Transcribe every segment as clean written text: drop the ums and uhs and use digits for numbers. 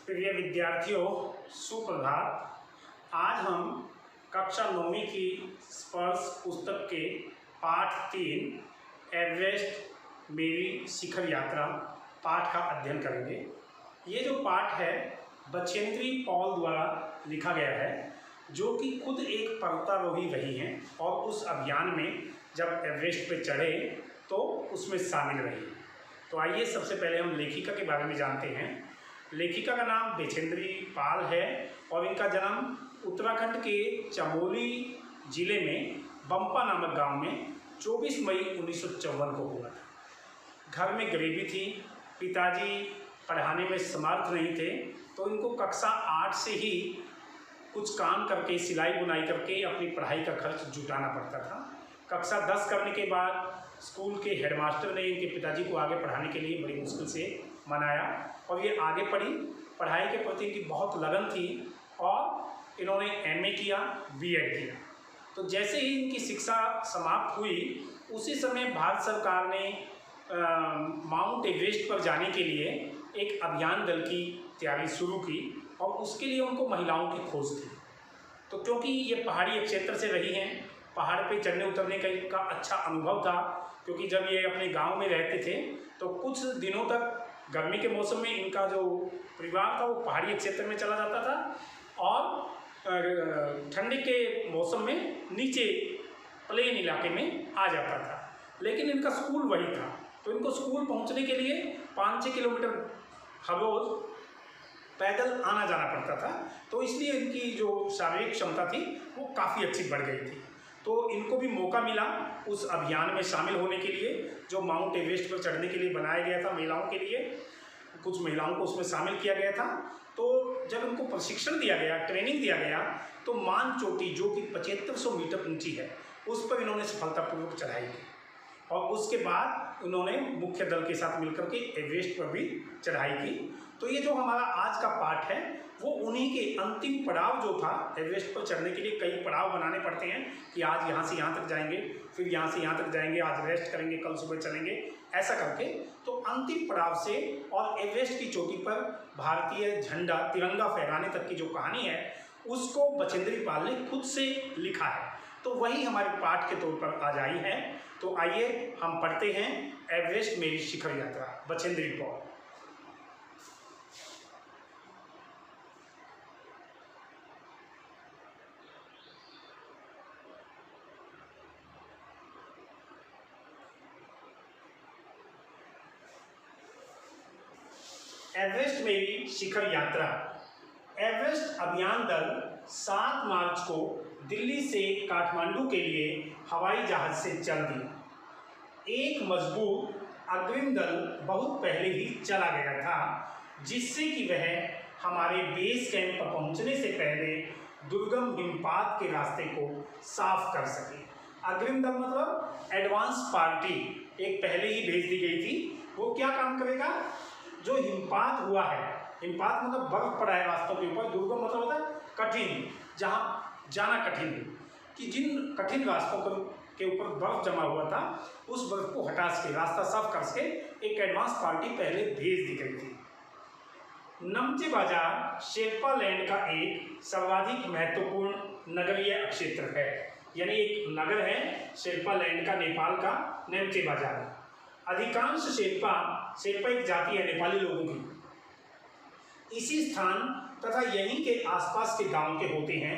प्रिय विद्यार्थियों, सुप्रभात। आज हम कक्षा 9वीं की स्पर्श पुस्तक के पाठ 3 एवरेस्ट मेरी शिखर यात्रा पाठ का अध्ययन करेंगे। ये जो पाठ है बछेंद्री पॉल द्वारा लिखा गया है, जो कि खुद एक पर्वतारोही रही हैं और उस अभियान में जब एवरेस्ट पे चढ़े तो उसमें शामिल रही। तो आइए सबसे पहले हम लेखिका के बारे में जानते हैं। लेखिका का नाम बछेंद्री पाल है और इनका जन्म उत्तराखंड के चमोली जिले में बम्पा नामक गांव में 24 मई 1954 को हुआ था। घर में गरीबी थी, पिताजी पढ़ाने में समर्थ नहीं थे, तो इनको कक्षा 8 से ही कुछ काम करके, सिलाई बुनाई करके अपनी पढ़ाई का खर्च जुटाना पड़ता था। कक्षा 10 करने के बाद स्कूल के हेडमास्टर ने इनके पिताजी को आगे पढ़ाने के लिए बड़ी मुश्किल से मनाया और ये आगे पढ़ी। पढ़ाई के प्रति इनकी बहुत लगन थी और इन्होंने एमए किया, बीएड किया। तो जैसे ही इनकी शिक्षा समाप्त हुई, उसी समय भारत सरकार ने माउंट एवरेस्ट पर जाने के लिए एक अभियान दल की तैयारी शुरू की और उसके लिए उनको महिलाओं की खोज थी। तो क्योंकि ये पहाड़ी क्षेत्र से रही हैं, पहाड़ पे चढ़ने उतरने का अच्छा अनुभव था, क्योंकि जब ये अपने गांव में रहते थे तो कुछ दिनों तक गर्मी के मौसम में इनका जो परिवार था वो पहाड़ी क्षेत्र में चला जाता था और ठंडी के मौसम में नीचे प्लेन इलाके में आ जाता था। लेकिन इनका स्कूल वही था, तो इनको स्कूल पहुंचने के लिए 5-6 किलोमीटर हर रोज़ पैदल आना जाना पड़ता था। तो इसलिए इनकी जो शारीरिक क्षमता थी वो काफ़ी अच्छी बढ़ गई थी। तो इनको भी मौका मिला उस अभियान में शामिल होने के लिए, जो माउंट एवरेस्ट पर चढ़ने के लिए बनाया गया था महिलाओं के लिए। कुछ महिलाओं को उसमें शामिल किया गया था। तो जब उनको प्रशिक्षण दिया गया, ट्रेनिंग दिया गया, तो मान चोटी जो कि 7500 मीटर ऊंची है, उस पर इन्होंने सफलतापूर्वक चढ़ाई की और उसके बाद उन्होंने मुख्य दल के साथ मिलकर के एवरेस्ट पर भी चढ़ाई की। तो ये जो हमारा आज का पाठ है वो उन्हीं के अंतिम पड़ाव जो था, एवरेस्ट पर चढ़ने के लिए कई पड़ाव बनाने पड़ते हैं कि आज यहाँ से यहाँ तक जाएंगे, फिर यहाँ से यहाँ तक जाएंगे, आज रेस्ट करेंगे, कल सुबह चलेंगे, ऐसा करके। तो अंतिम पड़ाव से और एवरेस्ट की चोटी पर भारतीय झंडा तिरंगा फहराने तक की जो कहानी है, उसको बछेंद्री पाल ने खुद से लिखा है। तो वही हमारे पाठ के तौर पर आज आई है। तो आइए हम पढ़ते हैं एवरेस्ट मेरी शिखर यात्रा, बछेंद्री पाल। एवरेस्ट मेरी शिखर यात्रा। एवरेस्ट अभियान दल 7 मार्च को दिल्ली से काठमांडू के लिए हवाई जहाज से चल दिया। एक मजबूत अग्रिम दल बहुत पहले ही चला गया था, जिससे कि वह हमारे बेस कैंप पर पहुंचने से पहले दुर्गम हिमपात के रास्ते को साफ कर सके। अग्रिम दल मतलब एडवांस पार्टी एक पहले ही भेज दी गई थी। वो क्या काम करेगा? जो हिमपात हुआ है, हिमपात मतलब बर्फ पड़ा है रास्तों के ऊपर, दुर्गम मतलब होता है कठिन, जहाँ जाना कठिन है, कि जिन कठिन रास्तों के ऊपर बर्फ जमा हुआ था, उस बर्फ को हटा के रास्ता साफ कर के एक एडवांस पार्टी पहले भेज दी गई थी। नमचे बाजार शेरपा लैंड का एक सर्वाधिक महत्वपूर्ण नगरीय क्षेत्र है, यानी एक नगर है शेरपा लैंड का, नेपाल का नमचे बाजार। अधिकांश शेरपा एक जाति है नेपाली लोगों की। इसी स्थान तथा यहीं के आसपास के गांव के होते हैं।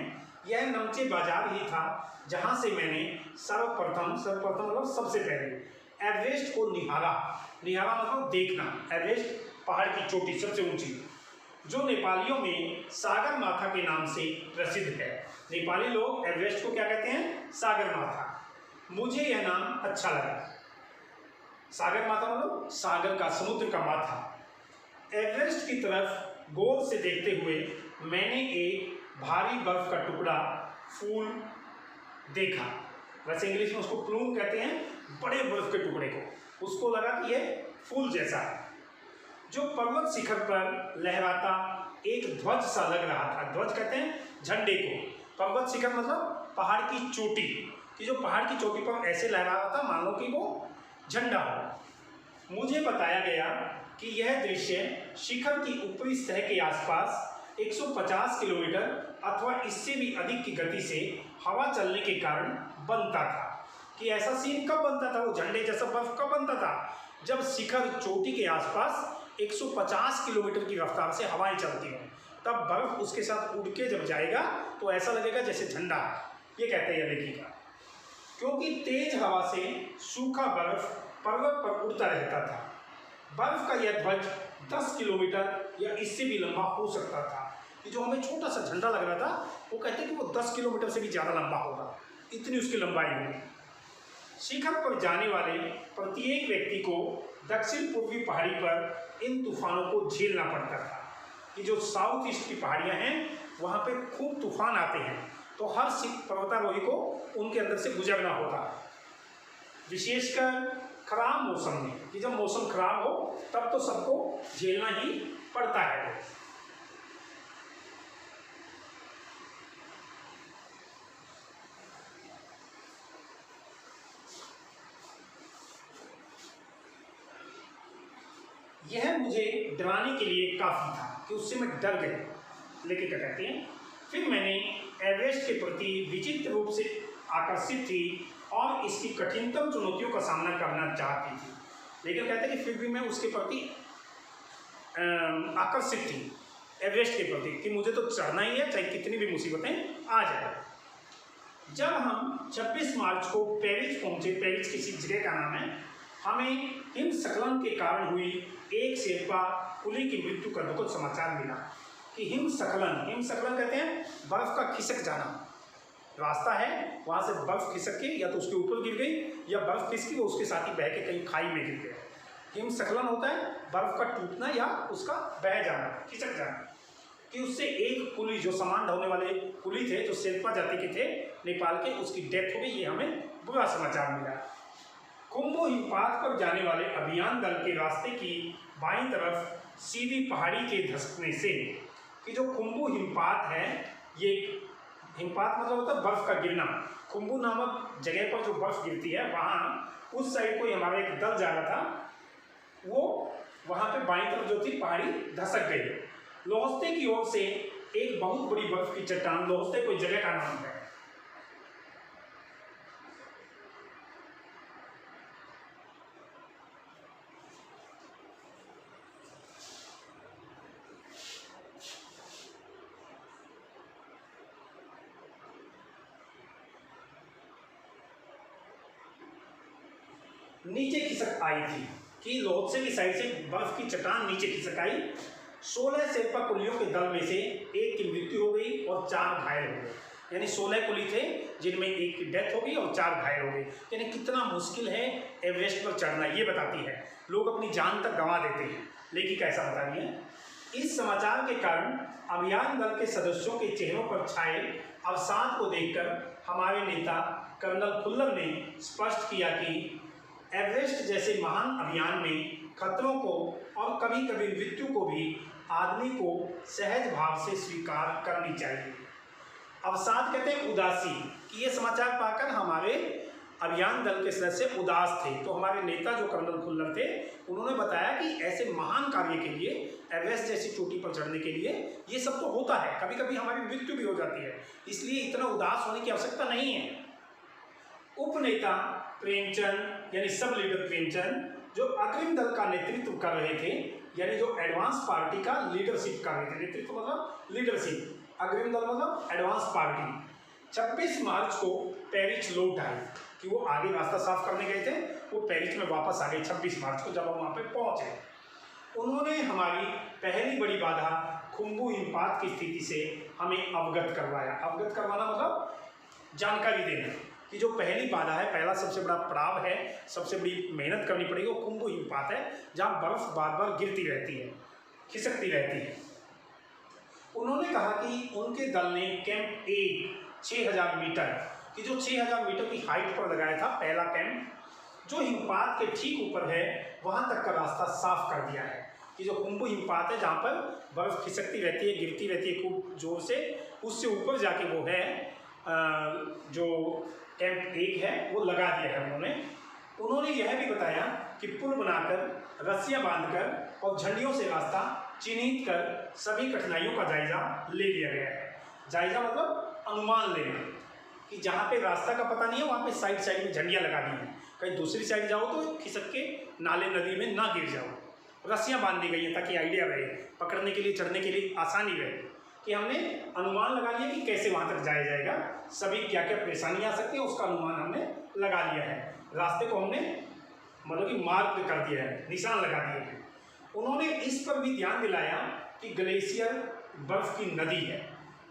यह नमचे बाजार ही था जहां से मैंने सर्वप्रथम मतलब सबसे पहले एवरेस्ट को निहारा मतलब देखना। एवरेस्ट पहाड़ की चोटी सबसे ऊंची, जो नेपालियों में सागर माथा के नाम से प्रसिद्ध है। नेपाली लोग एवरेस्ट को क्या कहते हैं? सागर माथा। मुझे यह नाम अच्छा लगा। सागर माथा मतलब सागर का, समुद्र का माथा। एवरेस्ट की तरफ गौर से देखते हुए मैंने एक भारी बर्फ का टुकड़ा, फूल देखा। वैसे इंग्लिश में उसको प्लूम कहते हैं, बड़े बर्फ के टुकड़े को। उसको लगा कि यह फूल जैसा है, जो पर्वत शिखर पर लहराता एक ध्वज सा लग रहा था। ध्वज कहते हैं झंडे को। पर्वत शिखर मतलब पहाड़ की चोटी, कि जो पहाड़ की चोटी पर ऐसे लहरा रहा था मानो कि वो झंडा हो। मुझे बताया गया कि यह दृश्य शिखर की ऊपरी सतह के आसपास 150 किलोमीटर अथवा इससे भी अधिक की गति से हवा चलने के कारण बनता था। कि ऐसा सीन कब बनता था, वो झंडे जैसा बर्फ कब बनता था, जब शिखर चोटी के आसपास 150 किलोमीटर की रफ्तार से हवाएं चलती हों, तब बर्फ उसके साथ उड़ के जब जाएगा तो ऐसा लगेगा जैसे झंडा है। ये कहते हैं लेखिका। क्योंकि तेज हवा से सूखा बर्फ पर्वत पर उड़ता रहता था। बर्फ का यह ध्वज 10 किलोमीटर या इससे भी लंबा हो सकता था। कि जो हमें छोटा सा झंडा लग रहा था, वो कहते हैं कि वो 10 किलोमीटर से भी ज़्यादा लंबा होगा, इतनी उसकी लंबाई होगी। शिखर पर जाने वाले प्रत्येक व्यक्ति को दक्षिण पूर्वी पहाड़ी पर इन तूफानों को झेलना पड़ता था। कि जो साउथ ईस्ट की पहाड़ियाँ हैं वहाँ पे खूब तूफान आते हैं, तो हर पर्वतारोही को उनके अंदर से गुजरना होता है। विशेषकर खराब मौसम में, कि जब मौसम खराब हो तब तो सबको झेलना ही पड़ता है। यह मुझे डराने के लिए काफ़ी था कि उससे मैं डर गया, लेकिन क्या कहते हैं, फिर मैंने एवरेस्ट के प्रति विचित्र रूप से आकर्षित थी और इसकी कठिनतम चुनौतियों का सामना करना चाहती थी। लेकिन कहते हैं कि फिर भी मैं उसके प्रति आकर्षित थी, एवरेस्ट के प्रति, कि मुझे तो चढ़ना ही है, चाहे कितनी भी मुसीबतें आ जाए। जब हम 26 मार्च को पेरिस पहुंचे, पेरिस किसी जगह का नाम है, हमें हिमस्खलन के कारण हुई एक शेरपा कुली की मृत्यु का दुखद समाचार मिला। कि हिमस्खलन कहते हैं बर्फ का खिसक जाना। रास्ता है, वहाँ से बर्फ खिसक के या तो उसके ऊपर गिर गई या बर्फ खिसकी वो उसके साथ ही बह के कहीं खाई में गिर गया। हिमस्खलन होता है बर्फ का टूटना या उसका बह जाना, खिसक जाना। कि उससे एक कुली, जो सामान ढोने वाले कुली थे, जो शेरपा जाति के थे नेपाल के, उसकी डेथ हो गई। ये हमें बुरा समाचार मिला। खुम्बू हिमपात पर जाने वाले अभियान दल के रास्ते की बाईं तरफ सीधी पहाड़ी के धंसने से, कि जो खुम्बू हिमपात है, ये हिमपात मतलब होता है बर्फ का गिरना। खुम्बू नामक जगह पर जो बर्फ गिरती है, वहाँ उस साइड को हमारा एक दल जा रहा था, वो वहाँ पे बाईं तरफ जो थी पहाड़ी धसक गई। लोहस्ते की ओर से एक बहुत बड़ी बर्फ की चट्टान, लोहस्ते कोई जगह का नाम है, नीचे खिसक आई थी। कि लोहस्ते की साइड से बर्फ की चट्टान नीचे खिसक आई। 16 शेरपा कुलियों के दल में से एक की मृत्यु हो गई और 4 घायल हो गए। यानी 16 कुली थे जिनमें एक की डेथ हो गई और 4 घायल हो गए। यानी कितना मुश्किल है एवरेस्ट पर चढ़ना, ये बताती है। लोग अपनी जान तक गंवा देते हैं, लेकिन कैसा बता रही है। इस समाचार के कारण अभियान दल के सदस्यों के चेहरों पर छाए अवसाद को देखकर हमारे नेता कर्नल खुल्लर ने स्पष्ट किया कि एवरेस्ट जैसे महान अभियान में खतरों को और कभी कभी मृत्यु को भी आदमी को सहज भाव से स्वीकार करनी चाहिए। अवसाद कहते हैं उदासी। कि ये समाचार पाकर हमारे अभियान दल के सदस्य उदास थे। तो हमारे नेता जो कर्नल खुल्लर थे, उन्होंने बताया कि ऐसे महान कार्य के लिए, एवरेस्ट जैसी चोटी पर चढ़ने के लिए, ये सब तो होता है, कभी कभी हमारी मृत्यु भी हो जाती है, इसलिए इतना उदास होने की आवश्यकता नहीं है। उपनेता प्रेमचंद यानी सब लीडर प्रेमचंद, जो अग्रिम दल का नेतृत्व कर रहे थे, यानी जो एडवांस पार्टी का लीडरशिप कर रहे थे, नेतृत्व मतलब लीडरशिप, अग्रिम दल मतलब एडवांस पार्टी, 26 मार्च को पेरिस लौट आए। कि वो आगे रास्ता साफ करने गए थे, वो पेरिस में वापस आ गए 26 मार्च को। जब हम वहाँ पे पहुँचे, उन्होंने हमारी पहली बड़ी बाधा खुम्बू हिमपात की स्थिति से हमें अवगत करवाया। अवगत करवाना मतलब जानकारी देना कि जो पहली बाधा है, पहला सबसे बड़ा पड़ाव है, सबसे बड़ी मेहनत करनी पड़ेगी, वो खुम्बू हिमपात है, जहाँ बर्फ बार बार गिरती रहती है, खिसकती रहती है। उन्होंने कहा कि उनके दल ने कैंप 1 6000 मीटर, कि जो 6000 मीटर की हाइट पर लगाया था पहला कैंप, जो हिमपात के ठीक ऊपर है, वहाँ तक का रास्ता साफ कर दिया है। कि जो खुम्बू हिमपात है, जहाँ पर बर्फ खिसकती रहती है, गिरती रहती है खूब जोर से, उससे ऊपर जाके वो है जो कैंप 1 है, वो लगा दिया है उन्होंने। उन्होंने यह भी बताया कि पुल बनाकर, रस्सियां बांधकर और झंडियों से रास्ता चिन्हित कर सभी कठिनाइयों का जायजा ले लिया गया है। जायजा मतलब अनुमान लेना कि जहाँ पे रास्ता का पता नहीं है वहाँ पे साइड साइड में झंडियाँ लगा दी हैं, कहीं दूसरी साइड जाओ तो खिसक के नाले नदी में ना गिर जाओ। रस्सियाँ बांध दी गई हैं ताकि आइडिया रहे, पकड़ने के लिए, चढ़ने के लिए आसानी रहे, कि हमने अनुमान लगा लिया कि कैसे वहाँ तक जाया जाएगा, सभी क्या क्या परेशानी आ सकती है उसका अनुमान हमने लगा लिया है। रास्ते को हमने मतलब कि मार्क कर दिया है, निशान लगा दिए हैं। उन्होंने इस पर भी ध्यान दिलाया कि ग्लेशियर बर्फ की नदी है।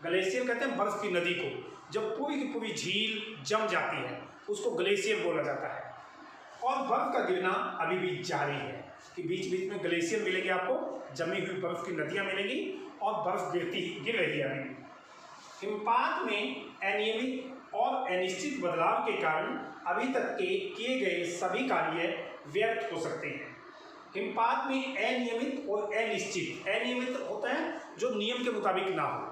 ग्लेशियर कहते हैं बर्फ की नदी को, जब पूरी की पूरी झील जम जाती है उसको ग्लेशियर बोला जाता है। और बर्फ का गिरना अभी भी जारी है, कि बीच बीच में ग्लेशियर मिलेंगे, आपको जमी हुई बर्फ की नदियाँ मिलेंगी और बर्फ गिर रही है अभी। हिमपात में अनियमित और अनिश्चित बदलाव के कारण अभी तक के किए गए सभी कार्य व्यर्थ हो सकते हैं। हिमपात में अनियमित और अनिश्चित, अनियमित होता है जो नियम के मुताबिक ना हो,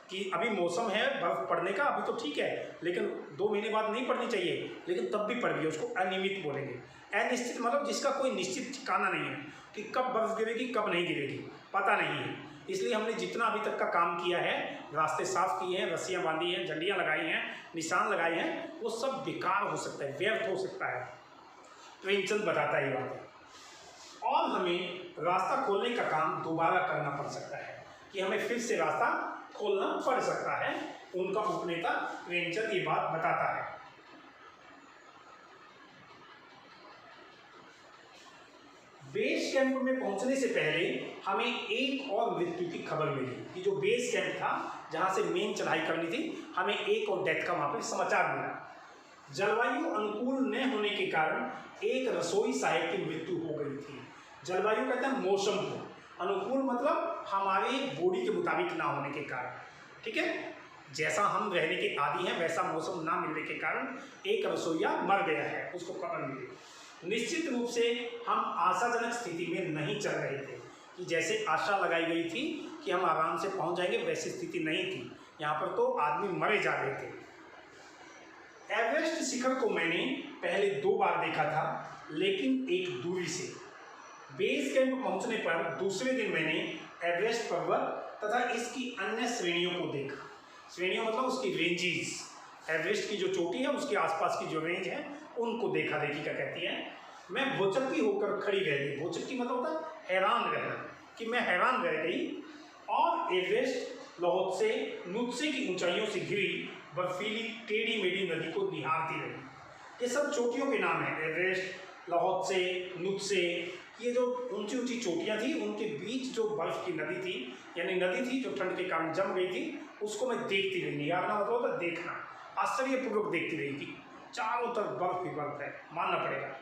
कि अभी मौसम है बर्फ पड़ने का, अभी तो ठीक है, लेकिन 2 महीने बाद नहीं पड़नी चाहिए, लेकिन तब भी पड़ गई, उसको अनियमित बोलेंगे। अनिश्चित मतलब जिसका कोई निश्चित ठिकाना नहीं है कि कब बर्फ गिरेगी कब नहीं गिरेगी, पता नहीं है। इसलिए हमने जितना अभी तक का काम किया है, रास्ते साफ किए हैं, रस्सियाँ बांधी हैं, झंडियाँ लगाई हैं, निशान लगाए हैं, वो सब बेकार हो सकता है, व्यर्थ हो सकता है। प्रेमचंद बताता है ये बात। और हमें रास्ता खोलने का काम दोबारा करना पड़ सकता है, कि हमें फिर से रास्ता खोलना पड़ सकता है। उनका उपनेता प्रेमचंद ये बात बताता है। बेस कैंप में पहुंचने से पहले हमें एक और मृत्यु की खबर मिली, कि जो बेस कैंप था जहां से मेन चढ़ाई करनी थी, हमें एक और डेथ का वहां पर समाचार मिला। जलवायु अनुकूल न होने के कारण एक रसोई साहब की मृत्यु हो गई थी। जलवायु कहते हैं मौसम को, अनुकूल मतलब हमारे बॉडी के मुताबिक ना होने के कारण, ठीक है, जैसा हम रहने के आदी हैं वैसा मौसम ना मिलने के कारण एक रसोइया मर गया है, उसको खबर मिली। निश्चित रूप से हम आशाजनक स्थिति में नहीं चल रहे थे, कि जैसे आशा लगाई गई थी कि हम आराम से पहुंच जाएंगे, वैसी स्थिति नहीं थी। यहाँ पर तो आदमी मरे जा रहे थे। एवरेस्ट शिखर को मैंने पहले 2 बार देखा था, लेकिन एक दूरी से। बेस कैंप पहुंचने पर दूसरे दिन मैंने एवरेस्ट पर्वत तथा इसकी अन्य श्रेणियों को देखा। श्रेणियों मतलब उसकी रेंजेस, एवरेस्ट की जो चोटी है उसके आसपास की जो रेंज है उनको देखा देखी क्या कहती है। मैं भौचक्की होकर खड़ी रह गई। भौचक्की मतलब होता है हैरान रहना, कि मैं हैरान रह गई। और एवरेस्ट लोहत्से नुत्से की ऊंचाइयों से घिरी बर्फीली टेढ़ी मेढ़ी नदी को निहारती रही। ये सब चोटियों के नाम है, एवरेस्ट, लाओत्से, नुत्से, ये जो ऊंची ऊंची चोटियाँ थी उनके बीच जो बर्फ की नदी थी, यानी नदी थी जो ठंड के कारण जम गई थी, उसको मैं देखती रही। निहारना मतलब होता देखना, आश्चर्यपूर्वक देखती रही थी। चारों तरफ बर्फ ही बर्फ है, मानना पड़ेगा।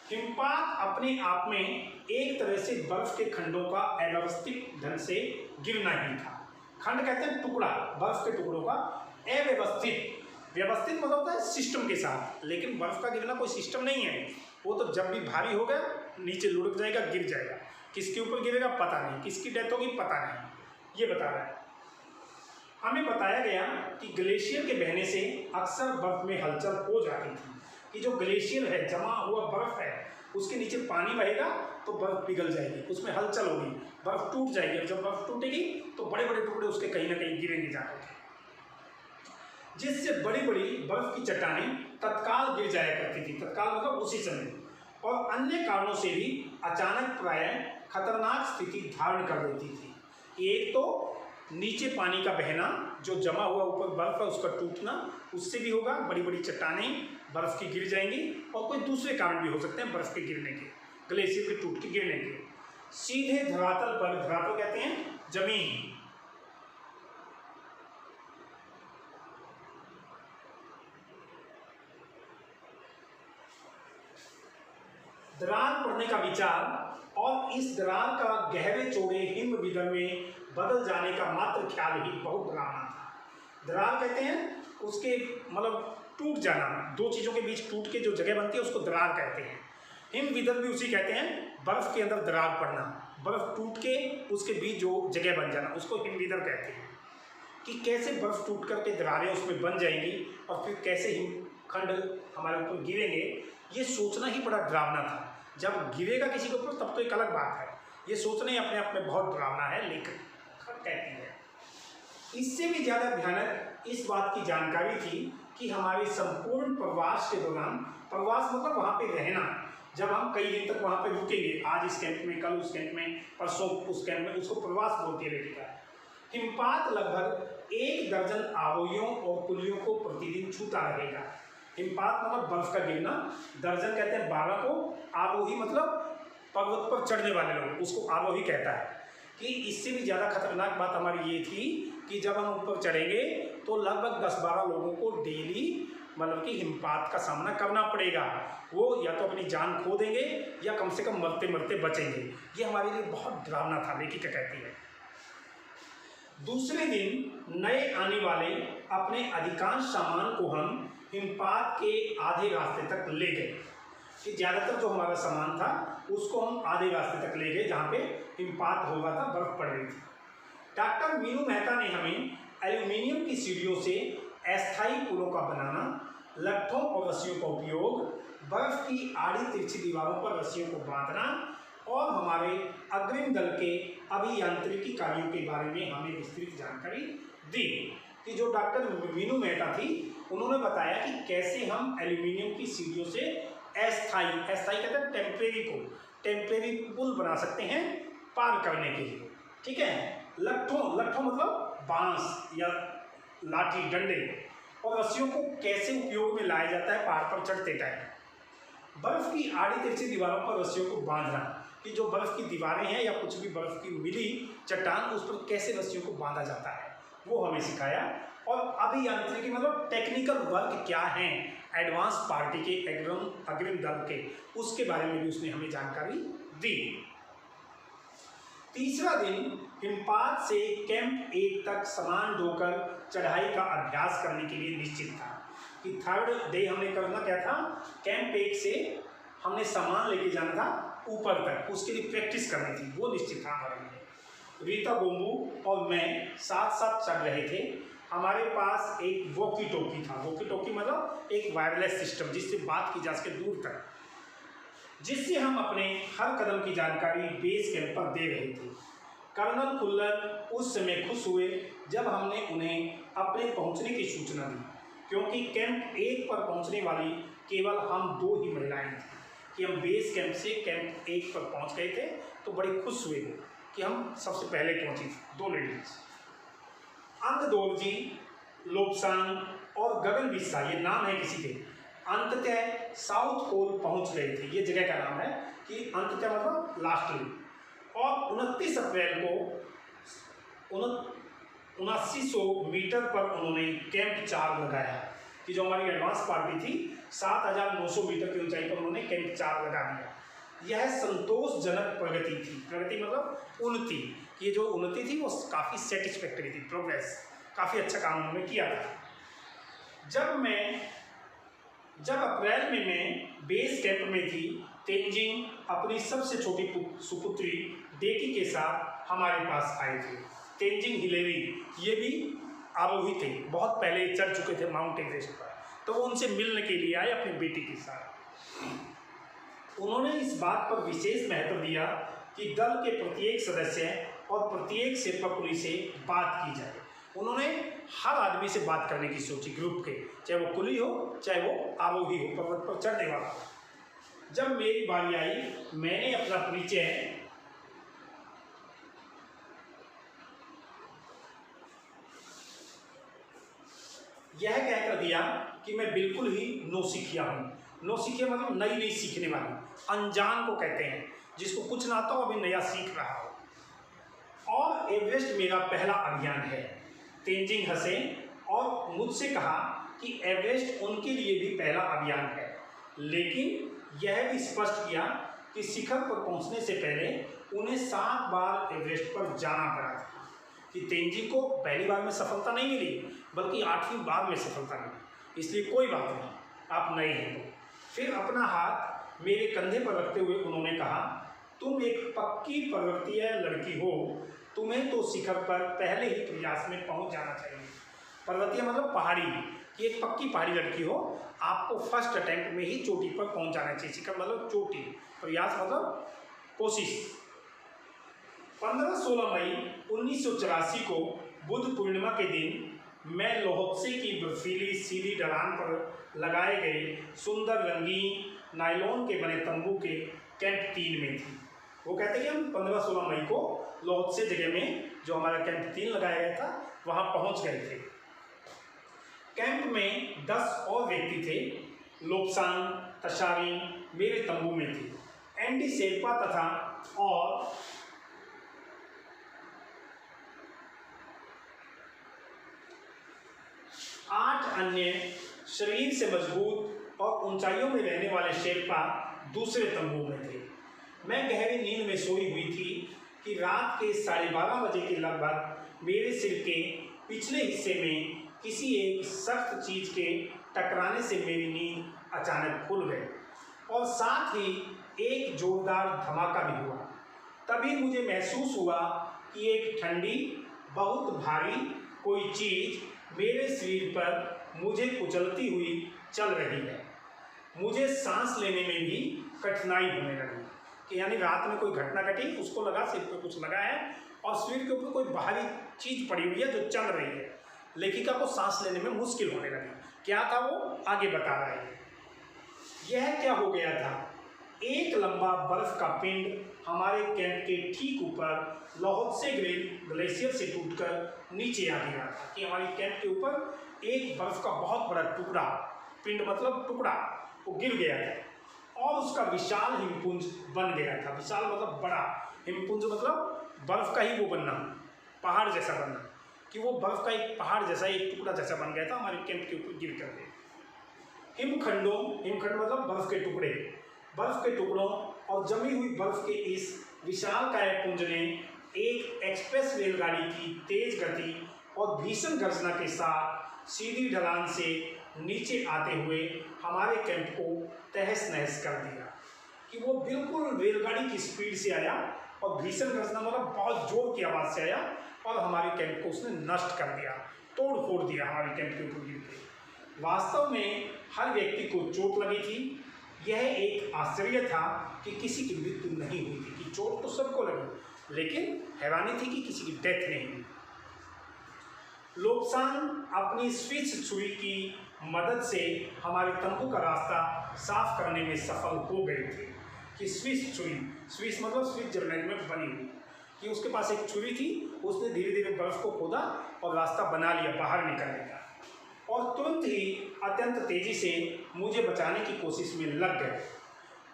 हिमपात अपने आप में एक तरह से बर्फ के खंडों का अव्यवस्थित ढंग से गिरना ही था। खंड कहते हैं टुकड़ा, बर्फ के टुकड़ों का अव्यवस्थित, व्यवस्थित मतलब होता है सिस्टम के साथ, लेकिन बर्फ का गिरना कोई सिस्टम नहीं है। वो तो जब भी भारी होगा नीचे लुढ़क जाएगा, गिर जाएगा। किसके ऊपर गिरेगा पता नहीं, किसकी डेथ होगी पता नहीं, ये बता रहा है। हमें बताया गया कि ग्लेशियर के बहने से अक्सर बर्फ में हलचल हो जाती थी, कि जो ग्लेशियर है, जमा हुआ बर्फ है, उसके नीचे पानी बहेगा तो बर्फ पिघल जाएगी, उसमें हलचल होगी, बर्फ टूट जाएगी। और जब बर्फ टूटेगी तो बड़े बड़े टुकड़े उसके कहीं ना कहीं गिरेंगे जाकर, जिससे बड़ी बड़ी बर्फ की चट्टानें तत्काल गिर जाया करती थी। तत्काल मतलब उसी समय, और अन्य कारणों से भी अचानक प्राय खतरनाक स्थिति धारण कर लेती थी। एक तो नीचे पानी का बहना, जो जमा हुआ ऊपर बर्फ है उसका टूटना, उससे भी होगा, बड़ी बड़ी चट्टानें बर्फ की गिर जाएंगी। और कोई दूसरे कारण भी हो सकते हैं बर्फ के गिरने के, ग्लेशियर के टूट के गिरने के। सीधे धरातल पर, धरातल कहते हैं जमीन, दरार पड़ने का विचार और इस दरार का गहरे चौड़े हिम विदर में बदल जाने का मात्र ख्याल ही बहुत डरावना था। दरार कहते हैं उसके मतलब टूट जाना, दो चीज़ों के बीच टूट के जो जगह बनती है उसको दरार कहते हैं। हिम विदर भी उसी कहते हैं, बर्फ के अंदर दरार पड़ना, बर्फ टूट के उसके बीच जो जगह बन जाना, उसको हिम विदर कहते हैं। कि कैसे बर्फ टूट करके दरारें उसमें बन जाएंगी और फिर कैसे हिमखंड हमारे ऊपर गिरेंगे, ये सोचना ही बड़ा डरावना था। जब गिरेगा किसी के ऊपर तब तो एक अलग बात है। ये सोचना ही अपने आप में बहुत डरावना है, लेखक कहती है। इससे भी ज़्यादा भयानक इस बात की जानकारी थी कि हमारे संपूर्ण प्रवास के दौरान, प्रवास मतलब वहाँ पे रहना, जब हम कई दिन तक वहाँ पे रुकेंगे, आज इस कैंप में, कल उस कैंप में, परसों उस कैंप में, उसको प्रवास बोलती है लेखिका। हिमपात लगभग 1 दर्जन आरोहियों और कुलियों को प्रतिदिन छूता रहेगा। हिमपात मतलब बर्फ का गिरना, दर्जन कहते हैं 12 को, आरोही मतलब पर्वत पर चढ़ने वाले लोग, उसको आरोही कहता है। कि इससे भी ज़्यादा खतरनाक बात हमारी ये थी कि जब हम ऊपर चढ़ेंगे तो लगभग 10-12 लोगों को डेली मतलब कि हिमपात का सामना करना पड़ेगा। वो या तो अपनी जान खो देंगे या कम से कम मरते मरते बचेंगे। ये हमारे लिए बहुत डरावना था, लेखिका कहती है। दूसरे दिन नए आने वाले अपने अधिकांश सामान को हम हिमपात के आधे रास्ते तक ले गए। कि ज़्यादातर जो हमारा सामान था उसको हम आधे रास्ते तक ले गए जहाँ पे हिमपात हो रहा था, बर्फ पड़ रही थी। डॉक्टर मीनू मेहता ने हमें एल्यूमिनियम की सीढ़ियों से अस्थायी पुलों का बनाना, लट्ठों और रस्सियों का उपयोग, बर्फ की आड़ी तिरछी दीवारों पर रस्सियों को बांधना और हमारे अग्रिम दल के अभियांत्रिकी कार्यों के बारे में हमें विस्तृत जानकारी दी। कि जो डॉक्टर मीनू मेहता थी उन्होंने बताया कि कैसे हम एल्यूमिनियम की सीढ़ियों से अस्थायी कहते हैं टेम्परेरी पुल बना सकते हैं पार करने के लिए। ठीक है। लट्ठों मतलब बांस या लाठी, डंडे, और रस्सियों को कैसे उपयोग में लाया जाता है पहाड़ पर चढ़ते टाइम। बर्फ की आड़ी तिरछी दीवारों पर रस्सियों को बांधना, कि जो बर्फ की दीवारें हैं या कुछ भी बर्फ की मिली चट्टान, उस पर कैसे रस्सियों को बांधा जाता है वो हमें सिखाया। और अभियांत्रिकी मतलब टेक्निकल वर्क क्या है एडवांस पार्टी के अग्रिम दल के, उसके बारे में भी उसने हमें जानकारी दी। तीसरा दिन हिमपात से कैंप 1 तक सामान ढोकर चढ़ाई का अभ्यास करने के लिए निश्चित था। कि थर्ड डे हमने करना क्या था, कैंप 1 से हमने सामान लेके जाना था ऊपर तक, उसके लिए प्रैक्टिस करनी थी, वो निश्चित था हमारे लिए। रीता बोम्बू और मैं साथ साथ चढ़ रहे थे। हमारे पास एक वॉकी टॉकी था। वॉकी टॉकी मतलब एक वायरलेस सिस्टम जिससे बात की जा सके दूर तक, जिससे हम अपने हर कदम की जानकारी बेस कैंप पर दे रहे थे। कर्नल खुल्लर उस समय खुश हुए जब हमने उन्हें अपने पहुंचने की सूचना दी, क्योंकि कैंप 1 पर पहुंचने वाली केवल हम 2 ही महिलाएं थी। कि हम बेस कैंप से कैंप 1 पर पहुंच गए थे तो बड़े खुश हुए कि हम सबसे पहले पहुंची थी, 2 लेडीज। अंगदोरजी, लोब्सांग और गगन बिस्सा, ये नाम है किसी के, अंततः साउथ पोल पहुंच गए थे। ये जगह का नाम है कि अंततः मतलब लास्टली। और 29 अप्रैल को 7900 मीटर पर उन्होंने कैंप 4 लगाया। कि जो हमारी एडवांस पार्टी थी 7900 मीटर की ऊंचाई पर उन्होंने कैंप 4 लगा दिया। यह संतोषजनक प्रगति थी। प्रगति मतलब उन्नति। ये जो उन्नति थी वो काफ़ी सेटिस्फैक्टरी थी, प्रोग्रेस, काफ़ी अच्छा काम उन्होंने किया था। जब अप्रैल में मैं बेस कैंप में थी, तेंजिंग अपनी सबसे छोटी सुपुत्री डेकी के साथ हमारे पास आए थे। तेंजिंग हिलेरी ये भी आरोही थे, बहुत पहले चढ़ चुके थे माउंट एवरेस्ट पर, तो वो उनसे मिलने के लिए आए अपनी बेटी के साथ। उन्होंने इस बात पर विशेष महत्व दिया कि दल के प्रत्येक सदस्य और प्रत्येक शेर्पा कुली से बात की जाए। उन्होंने हर आदमी से बात करने की सोची, ग्रुप के, चाहे वो कुली हो चाहे वो आरोही हो, पर्वत पर चढ़ने वाला हो। जब मेरी बारी आई मैंने अपना परिचय यह कहकर दिया कि मैं बिल्कुल ही नौसिखिया हूँ। नौसिखिया मतलब नई नई सीखने वाली, अनजान को कहते हैं जिसको कुछ ना आता हो, अभी नया सीख रहा हो। और एवरेस्ट मेरा पहला अभियान है। तेंजिंग हंसे और मुझसे कहा कि एवरेस्ट उनके लिए भी पहला अभियान है, लेकिन यह भी स्पष्ट किया कि शिखर पर पहुंचने से पहले उन्हें 7 बार एवरेस्ट पर जाना पड़ा था। कि तेंजिंग को पहली बार में सफलता नहीं मिली बल्कि 8वीं बार में सफलता मिली, इसलिए कोई बात नहीं, आप नए हैं। तो फिर अपना हाथ मेरे कंधे पर रखते हुए उन्होंने कहा, तुम एक पक्की पर्वतीय लड़की हो, तुम्हें तो शिखर पर पहले ही प्रयास में पहुंच जाना चाहिए। पर्वतीय मतलब पहाड़ी, कि एक पक्की पहाड़ी लड़की हो, आपको फर्स्ट अटेम्प्ट में ही चोटी पर पहुंच जाना चाहिए। शिखर मतलब चोटी, प्रयास मतलब कोशिश। 15-16 मई 1984 को बुद्ध पूर्णिमा के दिन मैं लोहत्से की बर्फीली सीधी ढलान पर लगाए गए सुंदर रंगीन नायलॉन के बने तंबू के कैंप 3 में थी। वो कहते हैं कि हम 15-16 मई को लोहत्से जगह में जो हमारा कैंप 3 लगाया गया था वहाँ पहुँच गए थे। कैंप में 10 और व्यक्ति थे। लोब्सांग तशारिंग मेरे तंबू में थे। एंडी शेरपा तथा और 8 अन्य शरीर से मजबूत और ऊंचाइयों में रहने वाले शेरपा दूसरे तंबू में थे। मैं गहरी नींद में सोई हुई थी कि रात के 12:30 बजे के लगभग मेरे सिर के पिछले हिस्से में किसी एक सख्त चीज के टकराने से मेरी नींद अचानक खुल गई और साथ ही एक जोरदार धमाका भी हुआ। तभी मुझे महसूस हुआ कि एक ठंडी बहुत भारी कोई चीज मेरे शरीर पर मुझे कुचलती हुई चल रही है। मुझे सांस लेने में भी कठिनाई होने लगी कि यानी रात में कोई घटना घटी, उसको लगा सिर पे कुछ लगा है और शरीर के ऊपर कोई बाहरी चीज पड़ी हुई है जो चल रही है। लेखिका को सांस लेने में मुश्किल होने लगी। क्या था वो आगे बता रहा है। यह क्या हो गया था, एक लंबा बर्फ का पिंड हमारे कैंप के ठीक ऊपर लोहत्से ग्लेशियर से टूटकर नीचे आ गया था। कि हमारे कैंप के ऊपर एक बर्फ का बहुत बड़ा टुकड़ा, पिंड मतलब टुकड़ा, वो गिर गया था और उसका विशाल हिमपुंज बन गया था। विशाल मतलब बड़ा, हिमपुंज मतलब बर्फ का ही वो बनना, पहाड़ जैसा बनना, कि वो बर्फ का एक पहाड़ जैसा एक टुकड़ा जैसा बन गया था हमारे कैंप के ऊपर गिर करके। हिमखंडों, हिमखंड मतलब बर्फ के टुकड़े, बर्फ के टुकड़ों और जमी हुई बर्फ के इस विशालकाय पुंज ने एक एक्सप्रेस रेलगाड़ी की तेज गति और भीषण गर्जना के साथ सीधी ढलान से नीचे आते हुए हमारे कैंप को तहस नहस कर दिया। कि वो बिल्कुल रेलगाड़ी की स्पीड से आया और भीषण गर्जना मतलब बहुत जोर की आवाज़ से आया और हमारे कैंप को उसने नष्ट कर दिया, तोड़ फोड़ दिया हमारे कैंप के ऊपर गिर के। वास्तव में हर व्यक्ति को चोट लगी थी। यह एक आश्चर्य था कि किसी की मृत्यु नहीं हुई थी। कि चोट तो सबको लगी, लेकिन हैरानी थी कि किसी की डेथ नहीं हुई। लोब्सांग अपनी स्विच छुरी की मदद से हमारे तंबू का रास्ता साफ करने में सफल हो गए थे। कि स्विच छुरी, स्विच मतलब स्विट्जरलैंड में बनी हुई, कि उसके पास एक छुरी थी, उसने धीरे धीरे बर्फ को खोदा और रास्ता बना लिया बाहर निकलने का, और तुरंत ही अत्यंत तेजी से मुझे बचाने की कोशिश में लग गए।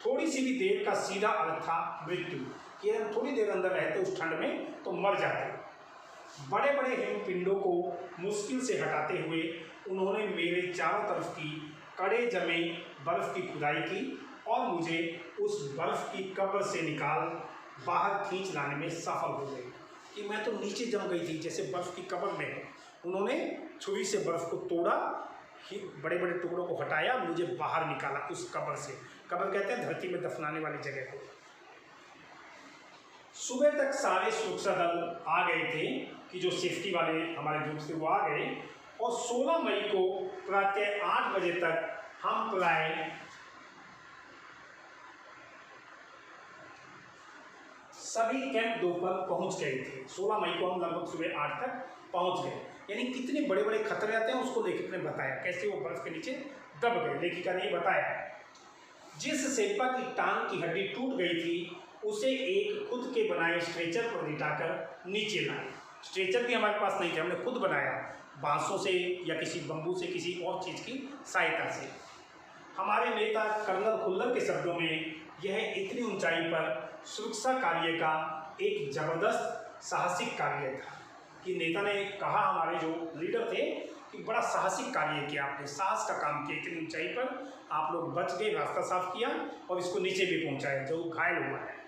थोड़ी सी भी देर का सीधा अर्थ था मृत्यु। कि हम थोड़ी देर अंदर रहते उस ठंड में तो मर जाते। बड़े बड़े हिमपिंडों को मुश्किल से हटाते हुए उन्होंने मेरे चारों तरफ की कड़े जमे बर्फ की खुदाई की और मुझे उस बर्फ की कब्र से निकाल बाहर खींच लाने में सफल हो गई। कि मैं तो नीचे जम गई थी जैसे बर्फ की कब्र में। उन्होंने छुरी से बर्फ को तोड़ा, बड़े बड़े टुकड़ों को हटाया, मुझे बाहर निकाला उस कब्र से। कब्र कहते हैं धरती में दफनाने वाली जगह को। सुबह तक सारे सुरक्षा दल आ गए थे, कि जो सेफ्टी वाले हमारे ग्रुप थे वो आ गए, और 16 मई को प्रातः 8 बजे तक हम प्राय सभी कैंप 2 पर पहुंच गए थे। 16 मई को हम लगभग सुबह 8 तक पहुंच गए। यानी कितने बड़े बड़े खतरे आते हैं उसको लेखक ने बताया, कैसे वो बर्फ के नीचे दब गए। लेखिका ने बताया जिस शेरपा की टांग की हड्डी टूट गई थी उसे एक खुद के बनाए स्ट्रेचर पर लिटाकर नीचे लाए। स्ट्रेचर भी हमारे पास नहीं थे, हमने खुद बनाया, बांसों से या किसी बम्बू से, किसी और चीज़ की सहायता से। हमारे नेता कर्नल खुल्लर के शब्दों में यह इतनी ऊंचाई पर सुरक्षा कार्य का एक जबरदस्त साहसिक कार्य था। कि नेता ने कहा, हमारे जो लीडर थे, कि बड़ा साहसिक कार्य किया आपने, साहस का काम किया। इतनी ऊंचाई पर आप लोग बच गए, रास्ता साफ किया और इसको नीचे भी पहुंचाया जो घायल हुआ है।